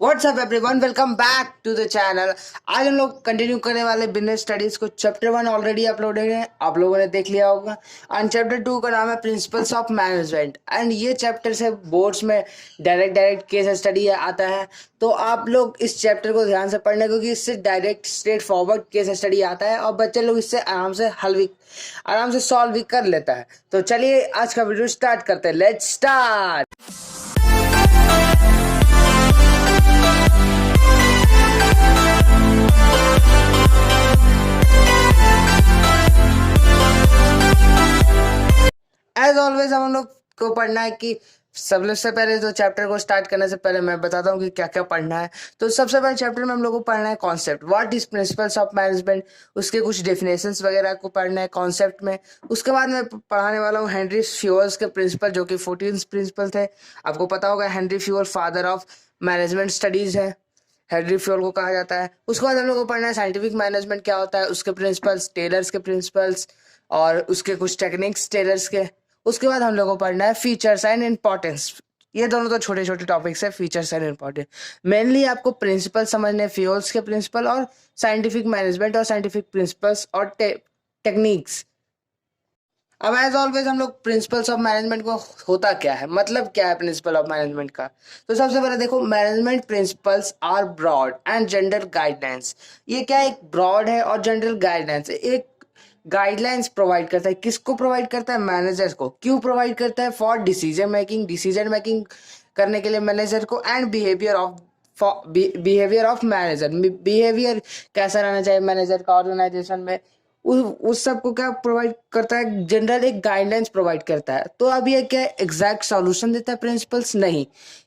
WhatsApp everyone, welcome back to the channel. आज हम लोग कंटिन्यू करने वाले बिजनेस स्टडीज को। चैप्टर 1 ऑलरेडी अपलोडेड है, आप लोगों ने देख लिया होगा। एंड चैप्टर 2 का नाम है प्रिंसिपल्स ऑफ मैनेजमेंट। एंड ये चैप्टर से बोर्ड्स में डायरेक्ट केस स्टडी आता है, तो आप लोग इस चैप्टर को ध्यान से पढ़ना, क्योंकि इससे direct straight forward case study आता है और बच्चे लोग इससे आराम से सॉल्व भी कर लेता है। तो चलिए आज का वीडियो स्टार्ट करते हैं। Let's start. एज ऑलवेज हम लोग को पढ़ना है कि सबसे पहले तो चैप्टर को स्टार्ट करने से पहले मैं बताता हूँ कि क्या क्या पढ़ना है। तो सबसे पहले चैप्टर में हम लोग को पढ़ना है concept, what is principles of management. उसके कुछ डेफिनेशंस वगैरह को पढ़ना है कॉन्सेप्ट में। उसके बाद मैं पढ़ाने वाला हूँ हेनरी फ्यूअल्स के प्रिंसिपल, जो कि 14 प्रिंसिपल थे। आपको पता होगा Henry fuel father of management studies है, हेनरी फ्यूअल को कहा जाता है। उसके बाद हम लोग को पढ़ना है साइंटिफिक मैनेजमेंट क्या होता है, उसके प्रिंसिपल्स, टेलर्स के प्रिंसिपल्स और उसके कुछ टेक्निक्स टेलर्स के। उसके बाद हम लोग को पढ़ना है फीचर्स एंड इम्पोर्टेंस। ये दोनों तो छोटे छोटे टॉपिक्स है, फीचर्स एंड इम्पोर्टेंस। मेनली आपको प्रिंसिपल समझने, फ्यूल्स के प्रिंसिपल और साइंटिफिक मैनेजमेंट और साइंटिफिक प्रिंसिपल्स और टेक्निक्स। अब एज ऑलवेज हम लोग प्रिंसिपल्स ऑफ मैनेजमेंट को होता क्या है, मतलब क्या है प्रिंसिपल ऑफ मैनेजमेंट का। तो सबसे पहले देखो, management principles are broad and general guidelines. ये क्या है, एक ब्रॉड है और जनरल गाइडलाइंस। एक गाइडलाइंस प्रोवाइड करता है, किसको प्रोवाइड करता है, मैनेजर्स को। क्यों प्रोवाइड करता है, फॉर डिसीजन मेकिंग करने के लिए मैनेजर को। And behaviour of manager, behaviour कैसा रहना चाहिए मैनेजर का ऑर्गेनाइजेशन में, उस सब को क्या प्रोवाइड करता है, जनरल एक गाइडलाइंस प्रोवाइड करता है। तो अब ये क्या एग्जैक्ट सॉल्यूशन देता है प्रिंसिपल्स, नहीं,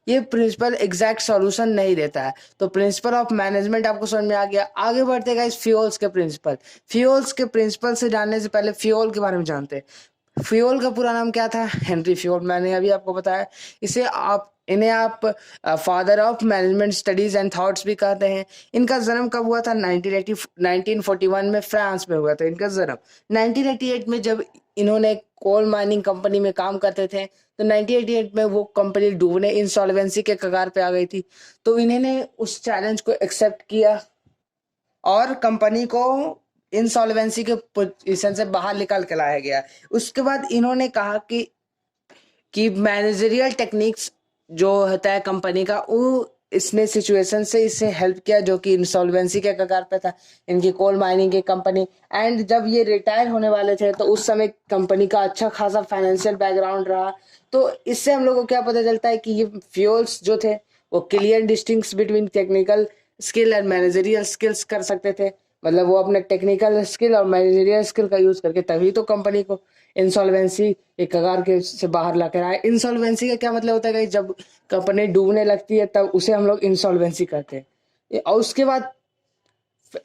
ये प्रिंसिपल एग्जैक्ट सॉल्यूशन नहीं देता है। तो प्रिंसिपल ऑफ मैनेजमेंट आपको समझ में आ गया। आगे बढ़ते गए फ्यूल्स के प्रिंसिपल। फ्यूल्स के प्रिंसिपल से जानने से पहले फ्यूल के बारे में जानते हैं। फ्यूल का पूरा नाम क्या था, हेनरी फ्यूल, मैंने अभी आपको बताया। इन्हें आप father of management studies and thoughts भी कहते हैं। इनका जन्म कब हुआ था, 1941 में फ्रांस में हुआ था इनका जन्म। 1988 में जब इन्होंने कोल माइनिंग कंपनी में काम करते थे, तो 1988 में वो कंपनी डूबने, इंसॉल्वेंसी के कगार पे आ गई थी। तो इन्होंने उस चैलेंज को एक्सेप्ट किया और कंपनी को इंसॉल्वेंसी के पोजीशन से बाहर निकाल के लाया गया। उसके बाद इन्होंने कहा कि मैनेजरियल टेक्निक्स जो होता है कंपनी का, वो इसने सिचुएशन से इससे हेल्प किया, जो कि इंसॉल्वेंसी के कगार पे था, इनकी कोल माइनिंग की कंपनी। एंड जब ये रिटायर होने वाले थे, तो उस समय कंपनी का अच्छा खासा फाइनेंशियल बैकग्राउंड रहा। तो इससे हम लोग को क्या पता चलता है कि ये फ्यूल्स जो थे वो clear distinction between technical skill and managerial skills कर सकते थे। मतलब वो अपने टेक्निकल स्किल और मैनेजरियल स्किल का यूज करके तभी तो कंपनी को इंसॉल्वेंसी एक कगार के से बाहर ला कर आए। इंसॉल्वेंसी का क्या मतलब होता है कि जब कंपनी डूबने लगती है, तब उसे हम लोग इंसॉल्वेंसी कहते हैं। और उसके बाद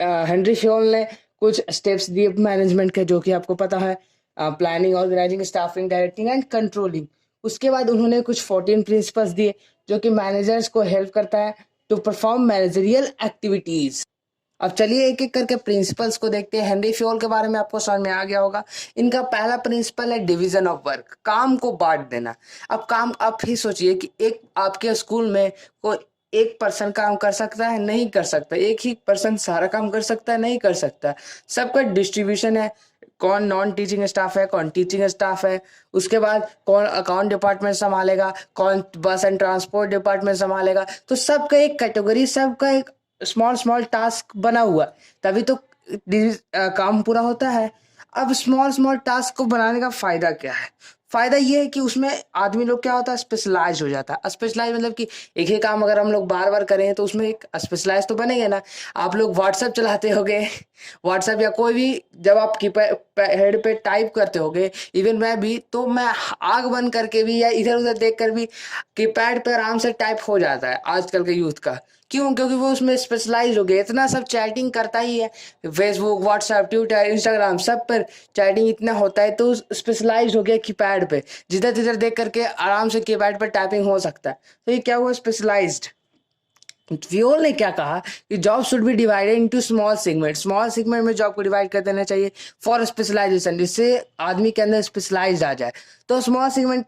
हेनरी फ्यूल ने कुछ स्टेप्स दिए मैनेजमेंट के, जो कि आपको पता है, planning, organising, staffing, directing and controlling. उसके बाद उन्होंने कुछ 14 प्रिंसिपल्स दिए, जो कि मैनेजर्स को हेल्प करता है टू परफॉर्म मैनेजरियल एक्टिविटीज। अब चलिए एक एक करके प्रिंसिपल्स को देखते हैं। हेनरी फ्यूल के बारे में आपको समझ में आ गया होगा। इनका पहला प्रिंसिपल है डिवीजन ऑफ वर्क, काम को बांट देना। अब काम, आप ही सोचिए कि एक आपके स्कूल में कोई एक पर्सन काम कर सकता है, नहीं कर सकता। एक ही पर्सन सारा काम कर सकता है, नहीं कर सकता। सबका डिस्ट्रीब्यूशन है, कौन नॉन टीचिंग स्टाफ है, कौन टीचिंग स्टाफ है। उसके बाद कौन अकाउंट डिपार्टमेंट संभालेगा, कौन बस एंड ट्रांसपोर्ट डिपार्टमेंट संभालेगा। तो सबका एक कैटेगरी, सबका एक स्मॉल टास्क बना हुआ, तभी तो काम पूरा होता है। अब स्मॉल टास्क को बनाने का फायदा क्या है, फायदा ये है कि उसमें आदमी लोग क्या होता है, स्पेशलाइज हो जाता है। स्पेशलाइज मतलब कि एक ही काम अगर हम लोग बार बार करें, तो उसमें एक स्पेशलाइज तो बनेगा ना। आप लोग व्हाट्सएप चलाते होगे, व्हाट्सएप या कोई भी, जब आप हेड पे टाइप करते होगे, इवन मैं भी, तो मैं आग बंद करके भी या इधर उधर देख कर भी कीपैड पे आराम से टाइप हो जाता है आजकल के यूथ का। क्यों, क्योंकि वो उसमें स्पेशलाइज हो गया, इतना सब चैटिंग करता ही है, फेसबुक, व्हाट्सएप, ट्विटर, इंस्टाग्राम, सब पर चैटिंग इतना होता है, तो स्पेशलाइज हो गया कीपैड पे। जिधर जिधर देख करके आराम से कीपैड पर टाइपिंग हो सकता है। तो ये क्या हुआ, स्पेशलाइज्ड। व्यूअर ने क्या कहा कि job should be divided into small segment में जॉब को डिवाइड कर देना चाहिए फॉर स्पेशलाइजेशन, जिससे आदमी के अंदर स्पेशलाइज्ड आ जाए। तो स्मॉल सेगमेंट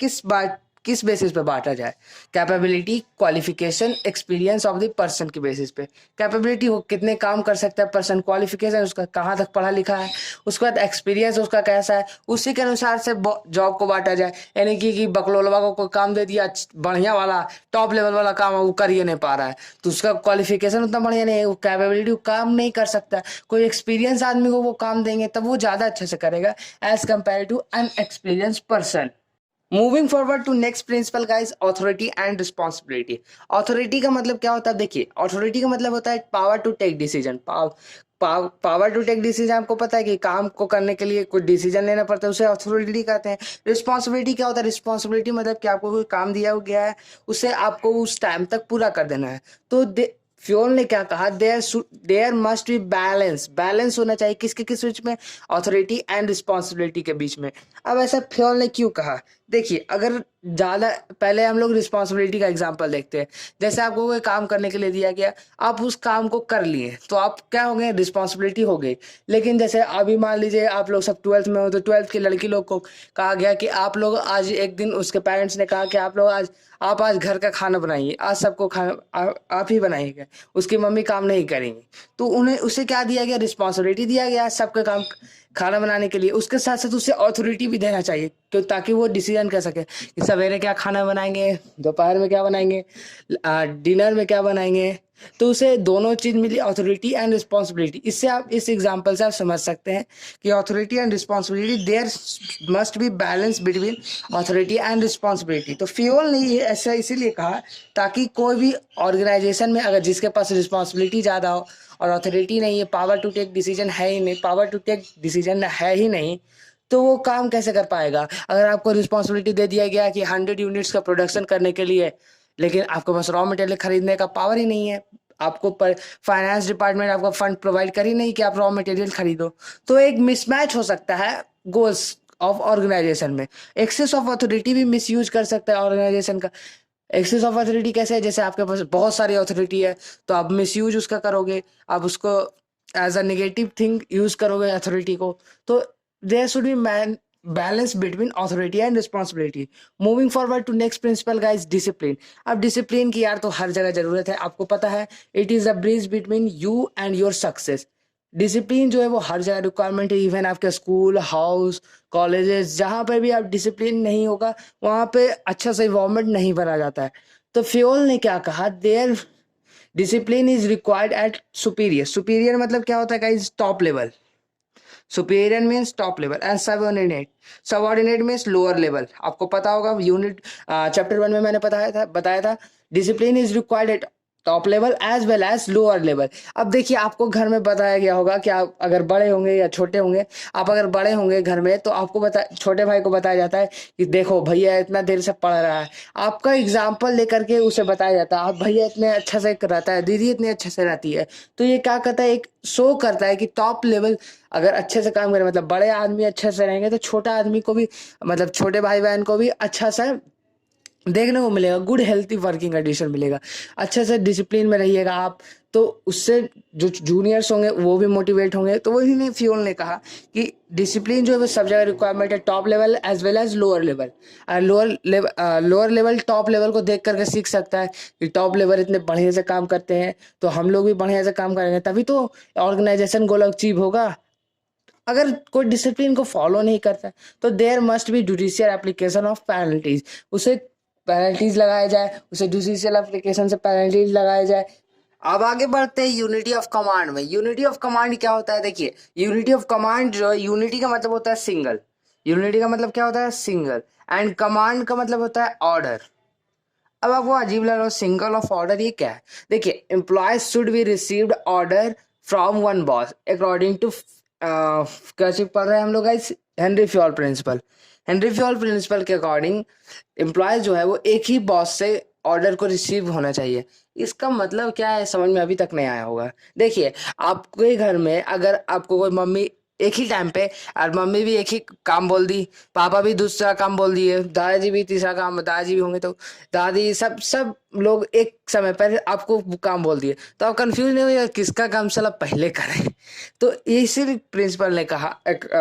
किस बेसिस पे बांटा जाए? Capability, qualification, experience of the person के बेसिस पे। कैपेबिलिटी हो कितने काम कर सकता है पर्सन, क्वालिफिकेशन उसका कहाँ तक पढ़ा लिखा है, उसके बाद एक्सपीरियंस उसका कैसा है, उसी के अनुसार से जॉब को बांटा जाए। यानी कि बकलोलवा को कोई काम दे दिया बढ़िया वाला, टॉप लेवल वाला काम वो कर ही नहीं पा रहा है, तो उसका क्वालिफिकेशन उतना बढ़िया नहीं है, वो कैपेबिलिटी काम नहीं कर सकता। कोई एक्सपीरियंस आदमी को वो काम देंगे तब वो ज्यादा अच्छे से करेगा as compare to an experience person. Moving forward to next principle guys, authority and responsibility. Authority का मतलब क्या होता है? देखिए, ऑथोरिटी का मतलब होता है power to take decision. Power to take decision, आपको पता है कि काम को करने के लिए कुछ डिसीजन लेना पड़ता है, उसे ऑथोरिटी कहते हैं। रिस्पॉन्सिबिलिटी क्या होता है? रिस्पॉन्सिबिलिटी मतलब कि आपको कोई काम दिया गया है, उसे आपको उस टाइम तक पूरा कर देना है। तो फ्योल ने क्या कहा? There must be balance, balance होना चाहिए किसके किस बीच में? ऑथोरिटी एंड रिस्पॉन्सिबिलिटी के बीच में। अब ऐसा फ्योल ने क्यों कहा? देखिए, अगर ज्यादा पहले हम लोग रिस्पॉन्सिबिलिटी का एग्जांपल देखते हैं। जैसे आपको कोई काम करने के लिए दिया गया, आप उस काम को कर लिए, तो आप क्या हो गए? रिस्पॉन्सिबिलिटी हो गई। लेकिन जैसे अभी मान लीजिए आप लोग सब 12th में हो, तो 12th की लड़की लोग को कहा गया कि आप लोग आज एक दिन, उसके पेरेंट्स ने कहा कि आप आज घर का खाना बनाइए, आज सबको खाना आप ही बनाइएगा, उसकी मम्मी काम नहीं करेंगी। तो उन्हें उसे क्या दिया गया? रिस्पॉन्सिबिलिटी दिया गया सबका काम खाना बनाने के लिए। उसके साथ साथ उसे अथॉरिटी भी देना चाहिए, क्यों? ताकि वो डिसीजन कर सके कि सवेरे क्या खाना बनाएंगे, दोपहर में क्या बनाएंगे, डिनर में क्या बनाएंगे। तो उसे दोनों चीज मिली, अथॉरिटी एंड रिस्पॉन्सिबिलिटी। इससे आप, इस एग्जांपल से आप समझ सकते हैं कि authority and responsibility, there must be balance between authority and responsibility. तो फ्योल ने ये ऐसा इसीलिए कहा ताकि कोई भी ऑर्गेनाइजेशन में अगर जिसके पास रिस्पॉन्सिबिलिटी ज्यादा हो और अथॉरिटी नहीं है, पावर टू टेक डिसीजन है ही नहीं, पावर टू टेक डिसीजन है ही नहीं, तो वो काम कैसे कर पाएगा? अगर आपको रिस्पॉन्सिबिलिटी दे दिया गया कि 100 यूनिट्स का प्रोडक्शन करने के लिए, लेकिन आपके पास रॉ मटेरियल खरीदने का पावर ही नहीं है, आपको फाइनेंस डिपार्टमेंट आपको फंड प्रोवाइड कर ही नहीं कि आप रॉ मटेरियल खरीदो, तो एक मिसमैच हो सकता है गोल्स ऑफ ऑर्गेनाइजेशन में। एक्सेस ऑफ अथॉरिटी भी मिसयूज कर सकता है ऑर्गेनाइजेशन का। एक्सेस ऑफ अथॉरिटी कैसे है? जैसे आपके पास बहुत सारी अथॉरिटी है, तो आप मिसयूज उसका करोगे, आप उसको as a negative thing use करोगे अथॉरिटी को। तो there should be balance between authority and responsibility. Moving forward to next principle guys, discipline. अब डिसिप्लिन की यार तो हर जगह जरूरत है, आपको पता है, it is a bridge between you and your success. Discipline जो है वो हर जगह रिक्वायरमेंट है, इवन आपके स्कूल, हाउस, कॉलेजेस, जहाँ पर भी आप डिसिप्लिन नहीं होगा वहाँ पे अच्छा सा इन्वायरमेंट नहीं बना जाता है। तो फ्योल ने क्या कहा? There discipline is required at superior. Superior मतलब क्या होता है guys? Top level. Superior means top level and subordinate, subordinate means lower level. आपको पता होगा यूनिट चैप्टर 1 में मैंने बताया था discipline is required at top level as well as lower level. अब देखिए, आपको घर में बताया गया होगा कि आप अगर बड़े होंगे या छोटे होंगे, आप अगर बड़े होंगे घर में तो आपको छोटे भाई को बताया जाता है कि देखो भैया इतना देर से पढ़ रहा है, आपका एग्जाम्पल लेकर के उसे बताया जाता है। आप भैया इतने अच्छे से रहता है, दीदी इतने अच्छे से रहती है। तो ये क्या करता है? एक शो करता है कि टॉप लेवल अगर अच्छे से काम करे, मतलब बड़े आदमी अच्छे से रहेंगे तो छोटा आदमी को भी, मतलब छोटे भाई बहन को भी अच्छा सा देखने को मिलेगा, गुड हेल्थी वर्किंग कंडीशन मिलेगा, अच्छे से डिसिप्लिन में रहिएगा आप। तो उससे जो जूनियर्स होंगे वो भी मोटिवेट होंगे। तो वही ने फ्योल ने कहा कि डिसिप्लिन जो है वो सब जगह रिक्वायरमेंट है, top level as well as lower level. Lower level top level को देख करके सीख सकता है कि टॉप लेवल इतने बढ़िया से काम करते हैं, तो हम लोग भी बढ़िया से काम करेंगे, तभी तो ऑर्गेनाइजेशन गोल अचीव होगा। अगर कोई डिसिप्लिन को फॉलो नहीं करता तो there must be judicial application of penalties, उसे पेनल्टीज लगाया जाए, उसे जुडिशियल एप्लीकेशन से पेनल्टीज लगाया जाए। अब आगे बढ़ते हैं यूनिटी ऑफ कमांड में। यूनिटी ऑफ कमांड क्या होता है? देखिए, यूनिटी ऑफ कमांड जो है, यूनिटी का मतलब होता है सिंगल, यूनिटी का मतलब क्या होता है? सिंगल, एंड कमांड का मतलब होता है ऑर्डर। अब आपको अजीब लग रहा हो, सिंगल ऑफ ऑर्डर ये क्या है? देखिए, employees should be received order from one boss according to, कैसे पढ़ रहे हैं हम लोग guys? Henry Fayol principle. Henry Fayol principle के अकॉर्डिंग एम्प्लॉय जो है वो एक ही बॉस से ऑर्डर को रिसीव होना चाहिए। इसका मतलब क्या है समझ में अभी तक नहीं आया होगा। देखिए, आपके घर में अगर आपको कोई मम्मी एक ही टाइम पे, और मम्मी भी एक ही काम बोल दी, पापा भी दूसरा काम बोल दिए, दादाजी भी तीसरा काम, दादाजी भी होंगे तो दादी, सब सब लोग एक समय पर आपको काम बोल दिए तो आप कंफ्यूज नहीं हुए किसका काम साला पहले करें। तो इसी प्रिंसिपल ने कहा,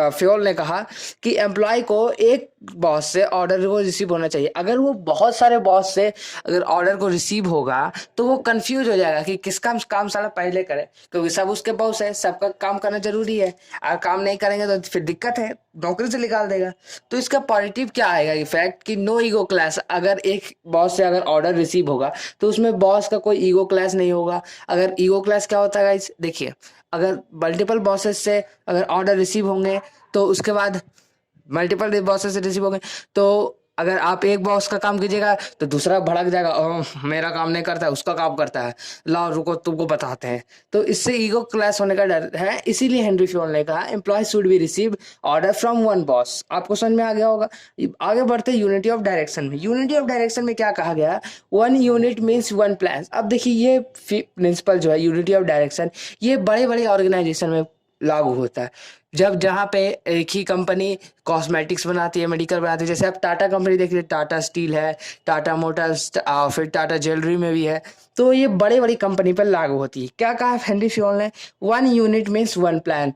फ्योल ने कहा कि एम्प्लॉय को एक बॉस से ऑर्डर को रिसीव होना चाहिए। अगर वो बहुत सारे बॉस से अगर ऑर्डर को रिसीव होगा तो वो कंफ्यूज हो जाएगा कि किसका काम साला पहले करे, क्योंकि सब उसके बॉस है, सबका काम करना जरूरी है। अगर काम नहीं करेंगे तो फिर दिक्कत है, नौकरी से निकाल देगा। तो इसका पॉजिटिव क्या आएगा इफेक्ट कि नो ईगो क्लैश। अगर एक बॉस से अगर ऑर्डर रिसीव होगा तो उसमें बॉस का कोई ईगो क्लैश नहीं होगा। अगर ईगो क्लैश क्या होता है गाइस, देखिए अगर मल्टीपल बॉसेस से अगर ऑर्डर रिसीव होंगे तो उसके बाद मल्टीपल बॉसेस से रिसीव होंगे तो अगर आप एक बॉस का काम कीजिएगा तो दूसरा भड़क जाएगा, मेरा काम नहीं करता है, उसका काम करता है, लाओ रुको तुमको बताते हैं। तो इससे ईगो क्लैश होने का डर है। इसीलिए हेनरी फ्योल ने कहा employee should be receive order from one boss. आपको समझ में आ गया होगा। आगे बढ़ते यूनिटी ऑफ डायरेक्शन में। यूनिटी ऑफ डायरेक्शन में क्या कहा गया, one unit means one plan. अब देखिए ये प्रिंसिपल जो है यूनिटी ऑफ डायरेक्शन, ये बड़े बड़े ऑर्गेनाइजेशन में लागू होता है। जब जहाँ पे एक ही कंपनी कॉस्मेटिक्स बनाती है, मेडिकल बनाती है, जैसे आप टाटा कंपनी देख लीजिए, टाटा स्टील है, टाटा मोटर्स, फिर टाटा ज्वेलरी में भी है। तो ये बड़ी बड़ी कंपनी पर लागू होती है। क्या कहा हेनरी फ्योल ने, one unit means one plan.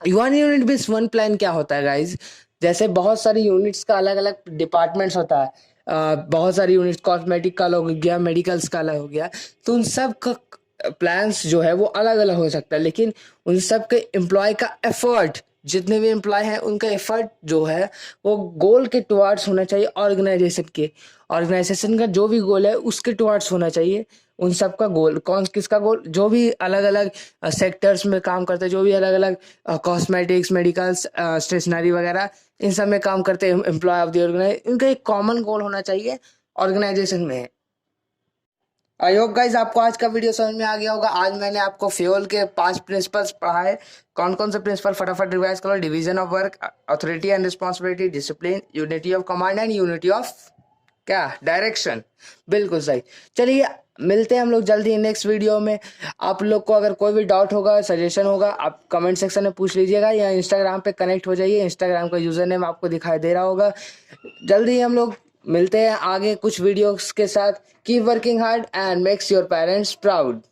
One unit means one plan क्या होता है गाइज, जैसे बहुत सारी यूनिट्स का अलग अलग डिपार्टमेंट्स होता है। बहुत सारी यूनिट्स, कॉस्मेटिक का अलग हो गया, मेडिकल्स का अलग हो गया, तो उन सब का प्लान्स जो है वो अलग अलग हो सकता है, लेकिन उन सब के एम्प्लॉय का एफर्ट, जितने भी एम्प्लॉय हैं उनका एफर्ट जो है वो गोल के टुवार्ड्स होना चाहिए। ऑर्गेनाइजेशन का जो भी गोल है उसके टुवार्ड्स होना चाहिए। उन सब का गोल, कौन किसका गोल, जो भी अलग अलग सेक्टर्स में काम करते हैं, जो भी अलग अलग कॉस्मेटिक्स, मेडिकल्स, स्टेशनरी वगैरह, इन सब में काम करते हैं एम्प्लॉय ऑफ द ऑर्गेनाइज, उनका एक कॉमन गोल होना चाहिए ऑर्गेनाइजेशन में। आई होप गाइज आपको आज का वीडियो समझ में आ गया होगा। आज मैंने आपको फ्योल के 5 प्रिंसिपल्स पढ़ाए। कौन कौन से प्रिंसिपल, फटाफट रिवाइज करो। Division of work, authority and responsibility, discipline, unity of command and unity of क्या, डायरेक्शन। बिल्कुल सही। चलिए मिलते हैं हम लोग जल्दी नेक्स्ट वीडियो में। आप लोग को अगर कोई भी डाउट होगा, सजेशन होगा, आप कमेंट सेक्शन में पूछ लीजिएगा या इंस्टाग्राम पे कनेक्ट हो जाइए। इंस्टाग्राम का यूजर नेम आपको दिखाई दे रहा होगा। जल्दी हम लोग मिलते हैं आगे कुछ वीडियोस के साथ। Keep working hard and makes your parents proud.